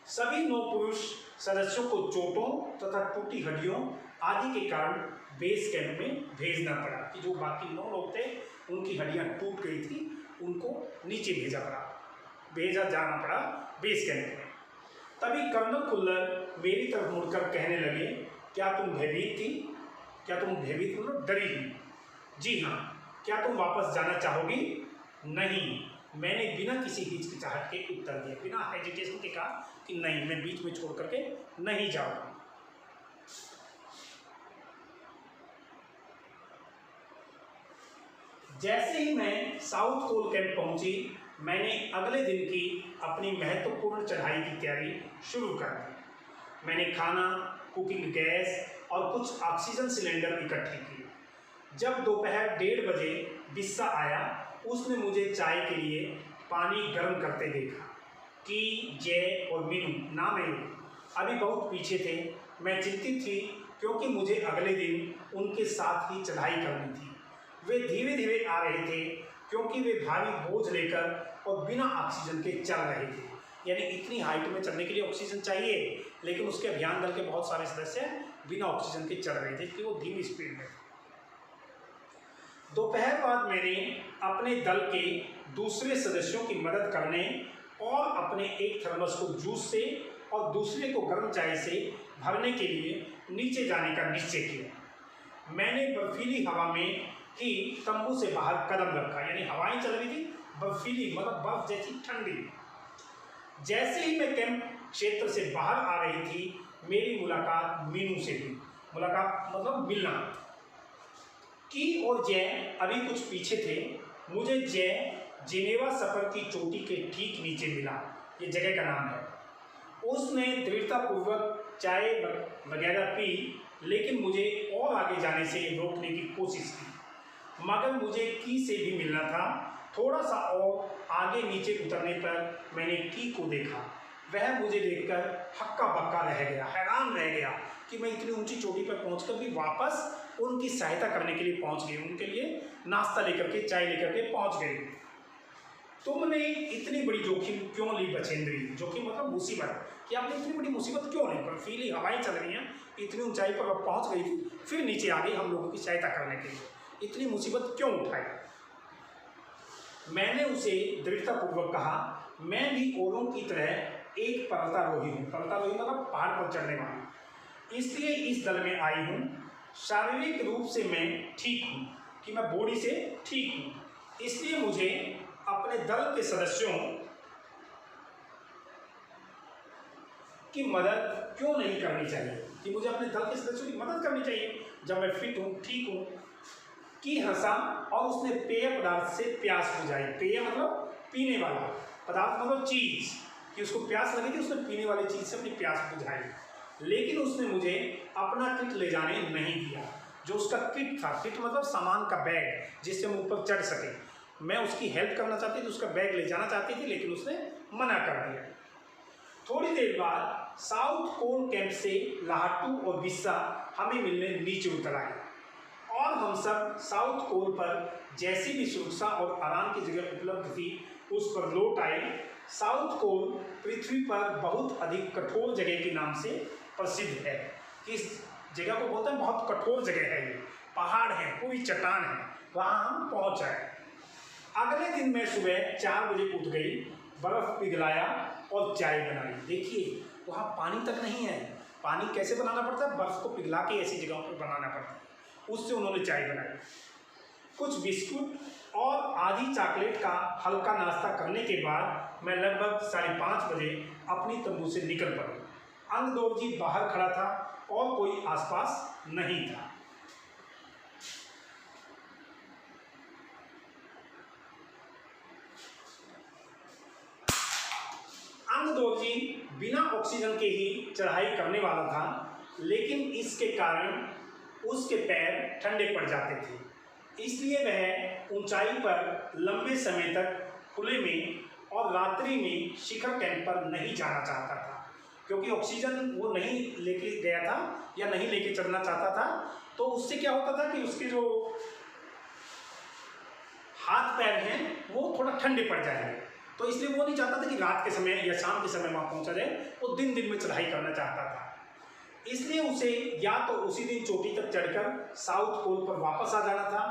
सभी 9 पुरुष सदस्यों को चोटों तथा टूटी हड्डियों आदि के कारण बेस कैंप में भेजना पड़ा। कि जो बाकी 9 लोग थे उनकी हड्डियां टूट गई थी, उनको नीचे भेजा जाना पड़ा बेस कैंप में। तभी कर्नल खुल्लर मेरी तरफ मुड़कर कहने लगे, क्या तुम भयभीत थी? क्या तुम भयभीत मतलब डरी हुई? जी हाँ, क्या तुम वापस जाना चाहोगी? नहीं, मैंने बिना किसी हिचकिचाहट के उत्तर दिया, बिना हेजिटेशन के कहा कि नहीं, मैं बीच में छोड़ करके नहीं जाऊँगा। जैसे ही मैं साउथ कोल कैंप पहुंची, मैंने अगले दिन की अपनी महत्वपूर्ण चढ़ाई की तैयारी शुरू कर दी। मैंने खाना, कुकिंग गैस और कुछ ऑक्सीजन सिलेंडर इकट्ठे किए। जब दोपहर 1:30 बजे बिस्सा आया, उसने मुझे चाय के लिए पानी गर्म करते देखा। कि जय और मीनू नाम है, अभी बहुत पीछे थे। मैं चिंतित थी क्योंकि मुझे अगले दिन उनके साथ ही चढ़ाई करनी थी। वे धीरे धीरे आ रहे थे क्योंकि वे भारी बोझ लेकर और बिना ऑक्सीजन के चल रहे थे। यानी इतनी हाइट में चढ़ने के लिए ऑक्सीजन चाहिए, लेकिन उसके अभियान दल के बहुत सारे सदस्य बिना ऑक्सीजन के चल रहे थे क्योंकि वो धीमी स्पीड में थे। दोपहर बाद मैंने अपने दल के दूसरे सदस्यों की मदद करने और अपने एक थर्मस को जूस से और दूसरे को गर्म चाय से भरने के लिए नीचे जाने का निश्चय किया। मैंने बर्फीली हवा में ही तंबू से बाहर कदम रखा, यानी हवाएं चल रही थी बर्फीली, मतलब बर्फ जैसी ठंडी। जैसे ही मैं कैंप क्षेत्र से बाहर आ रही थी, मेरी मुलाकात मीनू से हुई। मुलाकात मतलब मिलना। की और जय अभी कुछ पीछे थे। मुझे जय जिनेवा सफर की चोटी के ठीक नीचे मिला, ये जगह का नाम है। उसने दृढ़तापूर्वक चाय वगैरह पी, लेकिन मुझे और आगे जाने से रोकने की कोशिश की। मगर मुझे की से भी मिलना था। थोड़ा सा और आगे नीचे उतरने पर मैंने की को देखा। वह मुझे देखकर हक्का बक्का रह गया, हैरान रह गया कि मैं इतनी ऊंची चोटी पर पहुंचकर भी वापस उनकी सहायता करने के लिए पहुंच गई, उनके लिए नाश्ता लेकर के, चाय लेकर के पहुंच गई। तुमने इतनी बड़ी जोखिम क्यों ली बछेंद्री? जोखिम मतलब मुसीबत, कि आपने इतनी बड़ी मुसीबत क्यों ली? बर्फीली हवाएं चल रही हैं, इतनी ऊंचाई पर आप पहुंच गई थी, फिर नीचे आ गई हम लोगों की सहायता करने के लिए, इतनी मुसीबत क्यों उठाई? मैंने उसे दृढ़तापूर्वक कहा, मैं भी औरों की तरह एक पर्वतारोही हूँ। पर्वतारोही मतलब पहाड़ पर चढ़ने वाली, इसलिए इस दल में आई हूँ। शारीरिक रूप से मैं ठीक हूँ, कि मैं बॉडी से ठीक हूँ, इसलिए मुझे अपने दल के सदस्यों की मदद क्यों नहीं करनी चाहिए? कि मुझे अपने दल के सदस्यों की मदद करनी चाहिए जब मैं फिट हूँ, ठीक हूँ। की हंसा और उसने पेय पदार्थ से प्यास बुझाई। पेय मतलब पीने वाला, पदार्थ मतलब चीज, कि उसको प्यास लगी थी, उसने पीने वाली चीज से अपनी प्यास बुझाई। लेकिन उसने मुझे अपना किट ले जाने नहीं दिया। जो उसका किट था, किट मतलब सामान का बैग जिससे हम ऊपर चढ़ सके। मैं उसकी हेल्प करना चाहती थी, उसका बैग ले जाना चाहती थी, लेकिन उसने मना कर दिया। थोड़ी देर बाद साउथ कोल कैंप से लाहटू और बिस्सा हमें मिलने नीचे उतर आए और हम सब साउथ कोल पर जैसी भी सुरक्षा और आराम की जगह उपलब्ध थी उस पर लौट आए। साउथ कोल पृथ्वी पर बहुत अधिक कठोर जगह के नाम से प्रसिद्ध है। इस जगह को बोलते हैं बहुत कठोर जगह है, ये पहाड़ है, पूरी चट्टान है, वहाँ हम पहुँच आए। अगले दिन मैं सुबह 4 बजे उठ गई, बर्फ पिघलाया और चाय बनाई। देखिए वहाँ पानी तक नहीं है, पानी कैसे बनाना पड़ता है? बर्फ को पिघला के ऐसी जगहों पर बनाना पड़ता है। उससे उन्होंने चाय बनाई। कुछ बिस्कुट और आधी चॉकलेट का हल्का नाश्ता करने के बाद मैं लगभग 5:30 बजे अपनी तंबू से निकल पड़ी। अंगदोरजी बाहर खड़ा था और कोई आसपास नहीं था। अंगदोरजी बिना ऑक्सीजन के ही चढ़ाई करने वाला था, लेकिन इसके कारण उसके पैर ठंडे पड़ जाते थे, इसलिए वह ऊंचाई पर लंबे समय तक खुले में और रात्रि में शिखर कैंप पर नहीं जाना चाहता था, क्योंकि ऑक्सीजन वो नहीं लेके गया था या नहीं लेके चढ़ना चाहता था। तो उससे क्या होता था कि उसके जो हाथ पैर हैं वो थोड़ा ठंडे पड़ जाएंगे, तो इसलिए वो नहीं चाहता था कि रात के समय या शाम के समय वहाँ पहुँचा जाए। वो दिन दिन में चढ़ाई करना चाहता था, इसलिए उसे या तो उसी दिन चोटी तक चढ़कर साउथ पोल पर वापस आ जाना था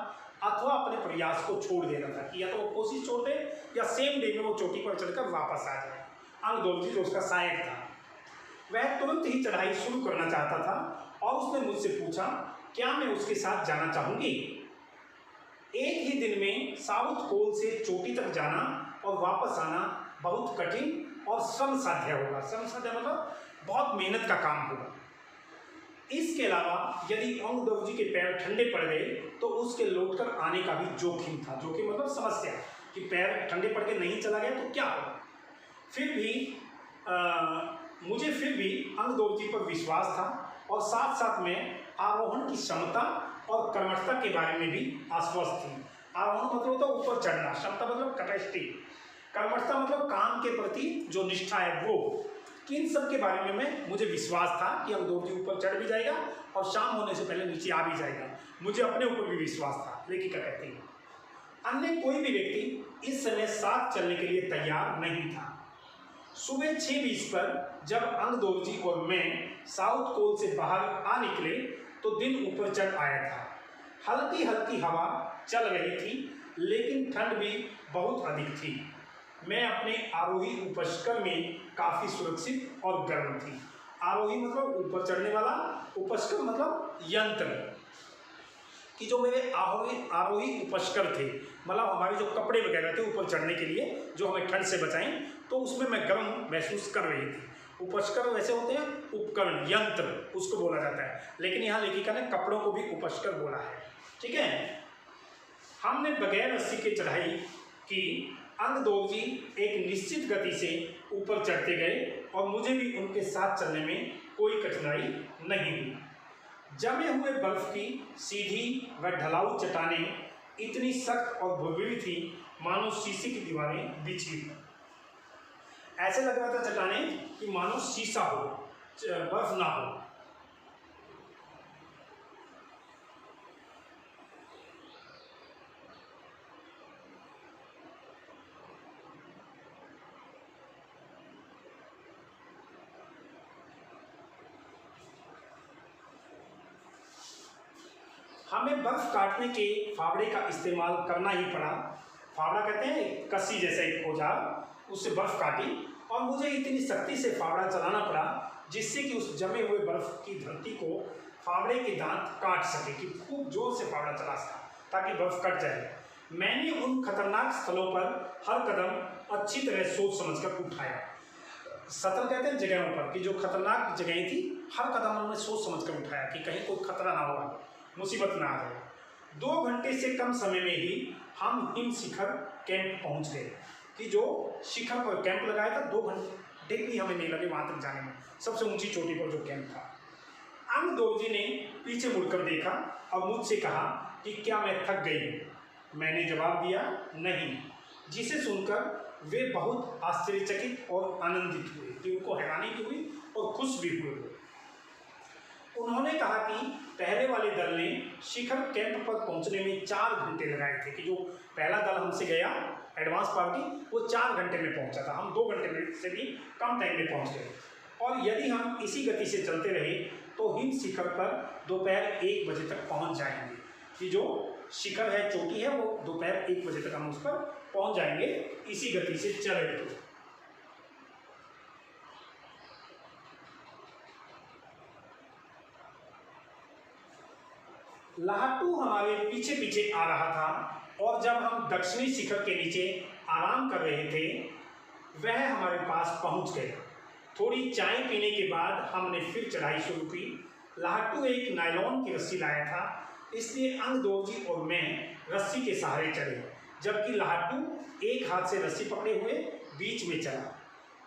अथवा अपने प्रयास को छोड़ देना था, कि या तो वो कोशिश छोड़ दे या सेम डे में वो चोटी पर चढ़कर वापस आ जाए। अंगदोरजी जो उसका सहायक था, वह तुरंत ही चढ़ाई शुरू करना चाहता था और उसने मुझसे पूछा क्या मैं उसके साथ जाना चाहूँगी। एक ही दिन में साउथ पोल से चोटी तक जाना और वापस आना बहुत कठिन और श्रम साध्य होगा। श्रम साध्य मतलब बहुत मेहनत का काम होगा। इसके अलावा यदि अंगदोर्जी जी के पैर ठंडे पड़ गए तो उसके लौटकर आने का भी जोखिम था। जोखिम मतलब समस्या कि पैर ठंडे पड़ के नहीं चला गया तो क्या होगा। फिर भी मुझे फिर भी अंगदोर्जी जी पर विश्वास था और साथ साथ में आरोहण की क्षमता और कर्मठता के बारे में भी आश्वस्त थी। आरोहण मतलब होता है ऊपर चढ़ना, क्षमता मतलब कैपेसिटी, कर्मठता मतलब काम के प्रति जो निष्ठा है वो। इन सब के बारे में मुझे विश्वास था कि अंगदोर्जी ऊपर चढ़ भी जाएगा और शाम होने से पहले नीचे आ भी जाएगा। मुझे अपने ऊपर भी विश्वास था। लेखिका कहती है अन्य कोई भी व्यक्ति इस समय साथ चलने के लिए तैयार नहीं था। सुबह 6:20 पर जब अंगदोर्जी और मैं साउथ पोल से बाहर आ निकले तो दिन ऊपर चढ़ आया था। हल्की हल्की हवा चल रही थी लेकिन ठंड भी बहुत अधिक थी। मैं अपने आरोही उपस्कर में काफ़ी सुरक्षित और गर्म थी। आरोही मतलब ऊपर चढ़ने वाला, उपस्कर मतलब यंत्र, कि जो मेरे आरोही उपस्कर थे मतलब हमारे जो कपड़े वगैरह थे ऊपर चढ़ने के लिए जो हमें ठंड से बचाएं, तो उसमें मैं गर्म महसूस कर रही थी। उपस्कर वैसे होते हैं उपकरण, यंत्र उसको बोला जाता है, लेकिन यहाँ लेखिका ने कपड़ों को भी उपस्कर बोला है। ठीक है। हमने बगैर रस्सी की चढ़ाई की। अंगदोर्जी एक निश्चित गति से ऊपर चढ़ते गए और मुझे भी उनके साथ चलने में कोई कठिनाई नहीं हुई। जमे हुए बर्फ की सीधी व ढलाऊ चट्टानें इतनी सख्त और भुरभुरी थी मानो शीशे की दीवारें बिछी हो। ऐसे लग रहा था चट्टानें कि मानो शीशा हो, बर्फ ना हो। हमें बर्फ काटने के फावड़े का इस्तेमाल करना ही पड़ा। फावड़ा कहते हैं कस्सी जैसा एक औजार, उससे बर्फ काटी और मुझे इतनी सख्ती से फावड़ा चलाना पड़ा जिससे कि उस जमे हुए बर्फ की धरती को फावड़े के दांत काट सके, कि खूब जोर से फावड़ा चला सका ताकि बर्फ कट जाए। मैंने उन खतरनाक स्थलों पर हर कदम अच्छी तरह सोच समझकर उठाया। सतर्क कहते हैं जगहों पर, कि जो खतरनाक जगहें थी हर कदम हमने सोच समझकर उठाया कि कहीं कोई खतरा ना होगा, मुसीबत ना आ जाए। 2 घंटे से कम समय में ही हम हिम शिखर कैंप पहुंच गए, कि जो शिखर पर कैंप लगाया था 2 घंटे भी हमें नहीं लगे वहां तक जाने में, सबसे ऊंची चोटी पर जो कैंप था। अंगदोर्जी ने पीछे मुड़कर देखा और मुझसे कहा कि क्या मैं थक गई हूँ। मैंने जवाब दिया नहीं, जिसे सुनकर वे बहुत आश्चर्यचकित और आनंदित हुए, कि उनको हैरानी भी हुई और खुश भी हुए। उन्होंने कहा कि पहले वाले दल ने शिखर कैंप पर पहुंचने में 4 घंटे लगाए थे, कि जो पहला दल हमसे गया एडवांस पार्टी वो 4 घंटे में पहुंचा था, हम 2 घंटे में से भी कम टाइम में पहुंच गए। और यदि हम इसी गति से चलते रहे तो हिम शिखर पर दोपहर 1 बजे तक पहुंच जाएंगे, कि जो शिखर है, चोटी है, वो दोपहर 1 बजे तक हम उस पर पहुंच जाएंगे इसी गति से चले तो। लाहटू हमारे पीछे पीछे आ रहा था और जब हम दक्षिणी शिखर के नीचे आराम कर रहे थे वह हमारे पास पहुंच गया। थोड़ी चाय पीने के बाद हमने फिर चढ़ाई शुरू की। लाहटू एक नायलॉन की रस्सी लाया था, इसलिए अंगदोर्जी और मैं रस्सी के सहारे चढ़े, जबकि लाहटू एक हाथ से रस्सी पकड़े हुए बीच में चला।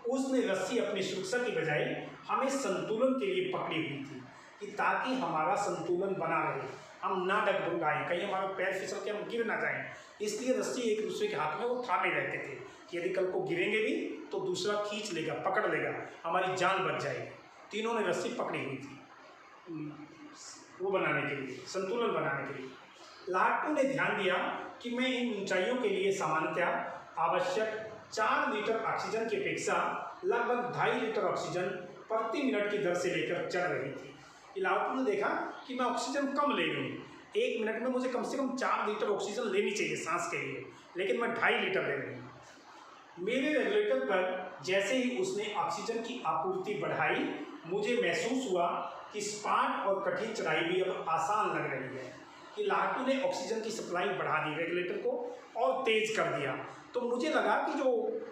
उसने रस्सी अपनी सुरक्षा की बजाय हमें संतुलन के लिए पकड़ी हुई थी, कि ताकि हमारा संतुलन बना रहे, हम ना डगमगाएं, कहीं हमारा पैर फिसल के हम गिर ना जाएं। इसलिए रस्सी एक दूसरे के हाथ में वो थामे रहते थे कि यदि कल को गिरेंगे भी तो दूसरा खींच लेगा, पकड़ लेगा, हमारी जान बच जाएगी। तीनों ने रस्सी पकड़ी हुई थी वो बनाने के लिए, संतुलन बनाने के लिए। लाहटू ने ध्यान दिया कि मैं इन ऊंचाइयों के लिए सामान्यतः आवश्यक 4 लीटर ऑक्सीजन की अपेक्षा लगभग 2.5 लीटर ऑक्सीजन प्रति मिनट की दर से लेकर चढ़ रही थी। लाहटू ने देखा कि मैं ऑक्सीजन कम ले रही हूँ, 1 मिनट में मुझे कम से कम 4 लीटर ऑक्सीजन लेनी चाहिए सांस के लिए, लेकिन मैं 2.5 लीटर ले रही हूँ। मेरे रेगुलेटर पर जैसे ही उसने ऑक्सीजन की आपूर्ति बढ़ाई, मुझे महसूस हुआ कि स्पाट और कठिन चढ़ाई भी अब आसान लग रही है। कि लाटू ने ऑक्सीजन की सप्लाई बढ़ा दी रेगुलेटर को और तेज़ कर दिया। तो मुझे लगा कि जो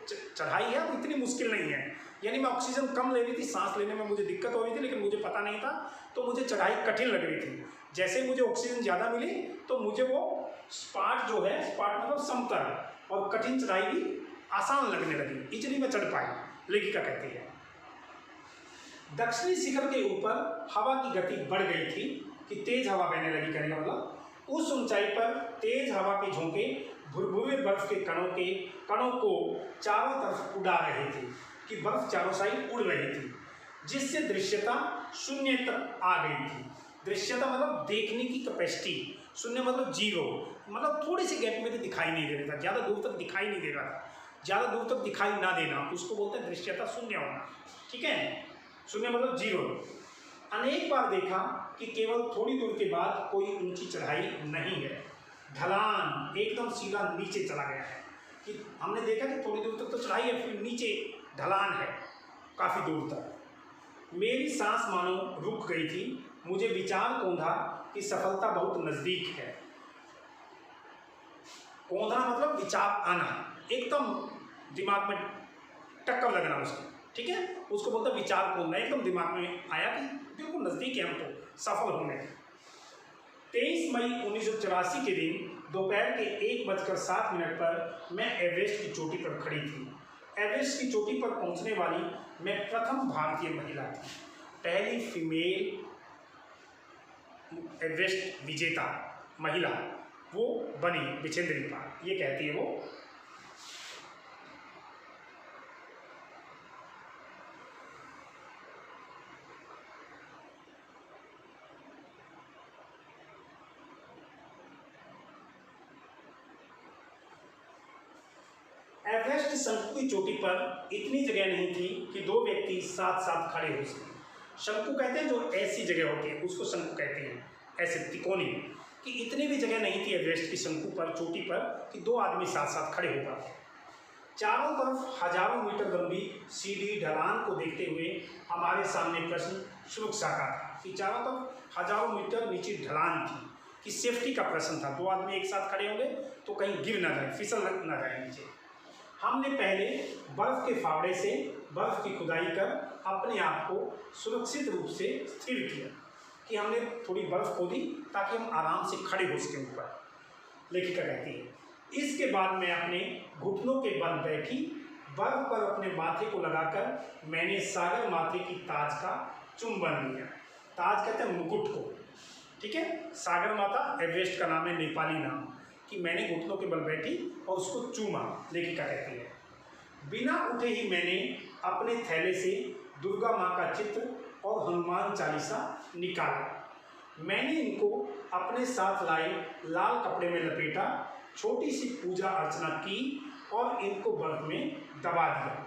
चढ़ाई है वो इतनी मुश्किल नहीं है, यानी मैं ऑक्सीजन कम ले रही थी, सांस लेने में मुझे दिक्कत हो रही थी, लेकिन मुझे पता नहीं था, तो मुझे चढ़ाई कठिन लग रही थी। जैसे मुझे ऑक्सीजन ज़्यादा मिली तो मुझे वो स्पाट जो है, स्पाट मतलब समतल और कठिन चढ़ाई भी आसान लगने लगी, इसलिए मैं चढ़ पाई, लेखिका कहती है। दक्षिणी शिखर के ऊपर हवा की गति बढ़ गई थी कि तेज हवा बहने लगी, कहने का मतलब उस ऊंचाई पर तेज हवा के झोंके भुरभुरे बर्फ के कणों को चारों तरफ उड़ा रहे थे कि बर्फ चारों साइड उड़ रही थी, जिससे दृश्यता शून्य तक आ गई थी। दृश्यता मतलब देखने की कैपेसिटी, शून्य मतलब जीरो, मतलब थोड़ी सी गैप में भी दिखाई नहीं दे रहा था, ज़्यादा दूर तक दिखाई नहीं दे रहा था। ज़्यादा दूर तक दिखाई ना देना उसको बोलते हैं दृश्यता शून्य होना, ठीक है। शून्य मतलब जीरो। अनेक बार देखा कि केवल थोड़ी दूर के बाद कोई ऊंची चढ़ाई नहीं है, ढलान एकदम सीधा नीचे चला गया है। कि हमने देखा कि थोड़ी दूर तक तो चढ़ाई है, फिर नीचे ढलान है काफ़ी दूर तक। मेरी सांस मानो रुक गई थी, मुझे विचार कौंधा कि सफलता बहुत नज़दीक है। कौंधा मतलब विचार आना, एकदम दिमाग में टक्कर लगना उसकी, ठीक है, उसको बोलते विचार कौंधा। एकदम दिमाग में आया कि बिल्कुल नज़दीक है हम तो सफल होने। 23 मई 1984 के दिन दोपहर के 1:07 पर मैं एवरेस्ट की चोटी पर खड़ी थी। एवरेस्ट की चोटी पर पहुंचने वाली मैं प्रथम भारतीय महिला थी, पहली फीमेल एवरेस्ट विजेता महिला वो बनी बिछेंद्री पाल, ये कहती है वो। एवरेस्ट शंकु की चोटी पर इतनी जगह नहीं थी कि दो व्यक्ति साथ साथ खड़े हो सकें। शंकु कहते हैं जो ऐसी जगह होती है उसको शंकु कहते हैं, ऐसे तिकोनी, कि इतनी भी जगह नहीं थी एवरेस्ट की शंकु पर, चोटी पर, कि दो आदमी साथ साथ खड़े हो पाते। चारों तरफ हजारों मीटर लंबी सीधी ढलान को देखते हुए हमारे सामने प्रश्न सुरक्षा का था, कि चारों तरफ हजारों मीटर नीचे ढलान थी, कि सेफ्टी का प्रश्न था। दो आदमी एक साथ खड़े होंगे तो कहीं गिर ना जाए, फिसल ना जाए नीचे। हमने पहले बर्फ के फावड़े से बर्फ की खुदाई कर अपने आप को सुरक्षित रूप से स्थिर किया, कि हमने थोड़ी बर्फ खोदी ताकि हम आराम से खड़े हो सकें ऊपर, लेखिका कहती है। इसके बाद मैं अपने घुटनों के बल बैठी, बर्फ पर अपने माथे को लगाकर मैंने सागर माथे की ताज का चुंबन लिया। ताज कहते हैं मुकुट को, ठीक है। सागर माता एवरेस्ट का नाम है, नेपाली नाम, कि मैंने घुटनों के बल बैठी और उसको चूमा, लेखिका कहती है। बिना उठे ही मैंने अपने थैले से दुर्गा माँ का चित्र और हनुमान चालीसा निकाला। मैंने इनको अपने साथ लाए लाल कपड़े में लपेटा, छोटी सी पूजा अर्चना की और इनको बर्फ में दबा दिया।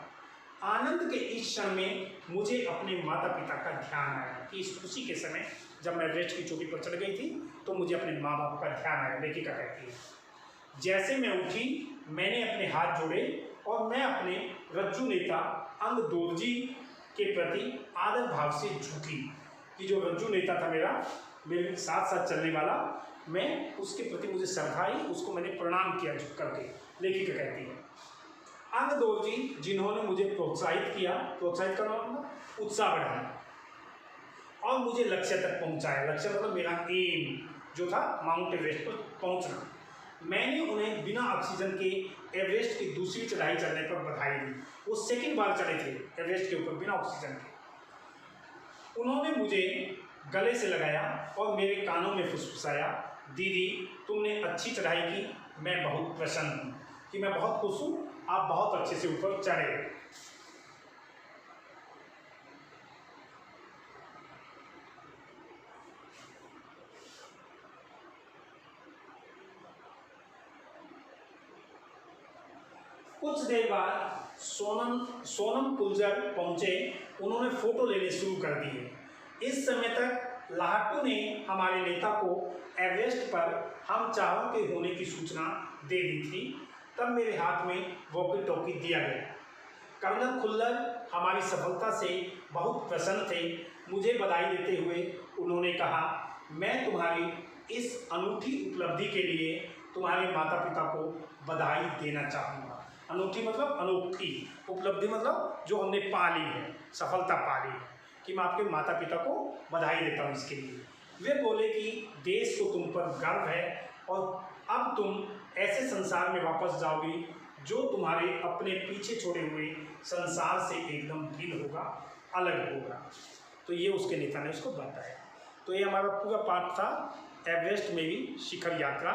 आनंद के इस क्षण में मुझे अपने माता पिता का ध्यान आया, कि इस खुशी के समय जब मैं एवरेस्ट की चोटी पर चढ़ गई थी तो मुझे अपने माँ बाप का ध्यान आया, लेखिका कहती है। जैसे मैं उठी मैंने अपने हाथ जोड़े और मैं अपने रज्जू नेता अंग दोरजी के प्रति आदर भाव से झुकी, कि जो रज्जू नेता था मेरे साथ साथ चलने वाला, मैं उसके प्रति मुझे श्रद्धा आई, उसको मैंने प्रणाम किया झुक करके, लेखिका कहती है। अंग दोरजी जिन्होंने मुझे प्रोत्साहित किया, प्रोत्साहित करना मतलब उत्साह बढ़ाया और मुझे लक्ष्य तक पहुंचाया। लक्ष्य मतलब मेरा एम जो था माउंट एवरेस्ट पर पहुंचना। मैंने उन्हें बिना ऑक्सीजन के एवरेस्ट की दूसरी चढ़ाई चढ़ने पर बधाई दी। वो सेकंड बार चढ़े थे एवरेस्ट के ऊपर बिना ऑक्सीजन के। उन्होंने मुझे गले से लगाया और मेरे कानों में फुसफुसाया, दीदी तुमने अच्छी चढ़ाई की, मैं बहुत प्रसन्न हूँ, कि मैं बहुत खुश हूँ, आप बहुत अच्छे से ऊपर चढ़े। कुछ देर बाद सोनम कुलजर पहुंचे। उन्होंने फोटो लेने शुरू कर दिए। इस समय तक लाटू ने हमारे नेता को एवरेस्ट पर हम चारों के होने की सूचना दे दी थी। तब मेरे हाथ में वॉकी टॉकी दिया गया। कर्नल खुल्लर हमारी सफलता से बहुत प्रसन्न थे। मुझे बधाई देते हुए उन्होंने कहा, मैं तुम्हारी इस अनूठी उपलब्धि के लिए तुम्हारे माता पिता को बधाई देना चाहूँगा। अनूठी मतलब अनोखी, उपलब्धि मतलब जो हमने पा ली है, सफलता पा ली है, कि मैं आपके माता पिता को बधाई देता हूँ इसके लिए। वे बोले कि देश को तुम पर गर्व है और अब तुम ऐसे संसार में वापस जाओगे जो तुम्हारे अपने पीछे छोड़े हुए संसार से एकदम भिन्न होगा, अलग होगा। तो ये उसके नेता ने उसको बताया। तो ये हमारा पूरा पाठ था एवरेस्ट मेरी शिखर यात्रा,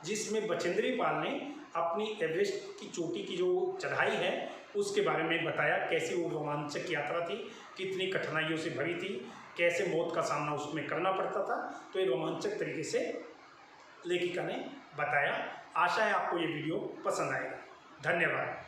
जिसमें बचेंद्री पाल ने अपनी एवरेस्ट की चोटी की जो चढ़ाई है उसके बारे में बताया, कैसी वो रोमांचक यात्रा थी, कितनी कठिनाइयों से भरी थी, कैसे मौत का सामना उसमें करना पड़ता था। तो ये रोमांचक तरीके से लेखिका ने बताया। आशा है आपको ये वीडियो पसंद आएगा। धन्यवाद।